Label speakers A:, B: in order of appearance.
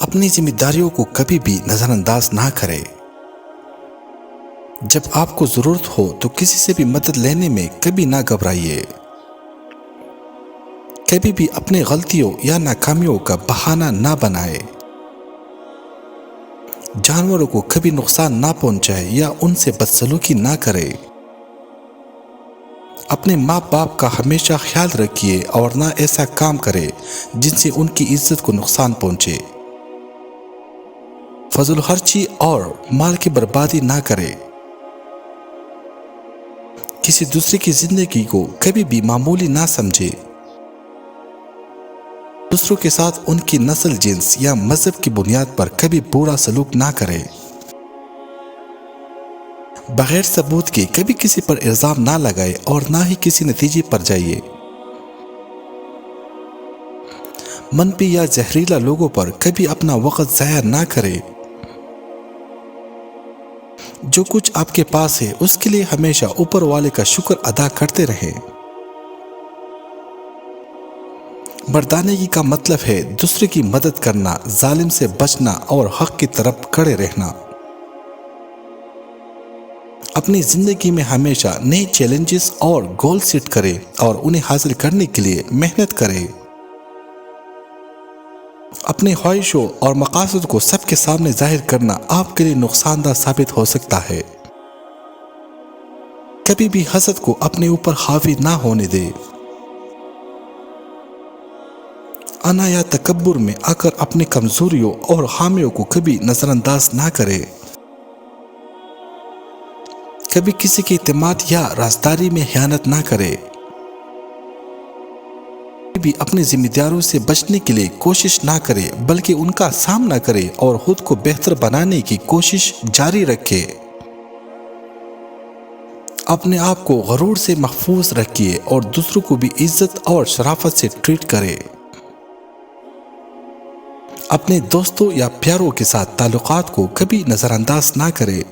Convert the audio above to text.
A: اپنی ذمہ داریوں کو کبھی بھی نظر انداز نہ کرے۔ جب آپ کو ضرورت ہو تو کسی سے بھی مدد لینے میں کبھی نہ گھبرائیے۔ کبھی بھی اپنی غلطیوں یا ناکامیوں کا بہانہ نہ بنائے۔ جانوروں کو کبھی نقصان نہ پہنچائے یا ان سے بدسلوکی نہ کرے۔ اپنے ماں باپ کا ہمیشہ خیال رکھیے اور نہ ایسا کام کرے جن سے ان کی عزت کو نقصان پہنچے۔ فضول خرچی اور مال کی بربادی نہ کرے۔ کسی دوسرے کی زندگی کو کبھی بھی معمولی نہ سمجھے۔ دوسروں کے ساتھ ان کی نسل، جنس یا مذہب کی بنیاد پر کبھی برا سلوک نہ کرے۔ بغیر ثبوت کے کبھی کسی پر الزام نہ لگائے اور نہ ہی کسی نتیجے پر جائیے۔ منفی یا زہریلا لوگوں پر کبھی اپنا وقت ضائع نہ کرے۔ جو کچھ آپ کے پاس ہے اس کے لیے ہمیشہ اوپر والے کا شکر ادا کرتے رہیں۔ مردانگی کا مطلب ہے دوسرے کی مدد کرنا، ظالم سے بچنا اور حق کی طرف کھڑے رہنا۔ اپنی زندگی میں ہمیشہ نئے چیلنجز اور گول سیٹ کرے اور انہیں حاصل کرنے کے لیے محنت کرے۔ اپنی خواہشوں اور مقاصد کو سب کے سامنے ظاہر کرنا آپ کے لیے نقصان دہ ثابت ہو سکتا ہے۔ کبھی بھی حسد کو اپنے اوپر حاوی نہ ہونے دے۔ انا یا تکبر میں آ کر اپنی کمزوریوں اور خامیوں کو کبھی نظر انداز نہ کرے۔ کبھی کسی کے اعتماد یا رازداری میں خیانت نہ کرے۔ بھی اپنی ذمہ داریوں سے بچنے کے لیے کوشش نہ کرے بلکہ ان کا سامنا کرے اور خود کو بہتر بنانے کی کوشش جاری رکھے۔ اپنے آپ کو غرور سے محفوظ رکھیے اور دوسروں کو بھی عزت اور شرافت سے ٹریٹ کرے۔ اپنے دوستوں یا پیاروں کے ساتھ تعلقات کو کبھی نظر انداز نہ کرے۔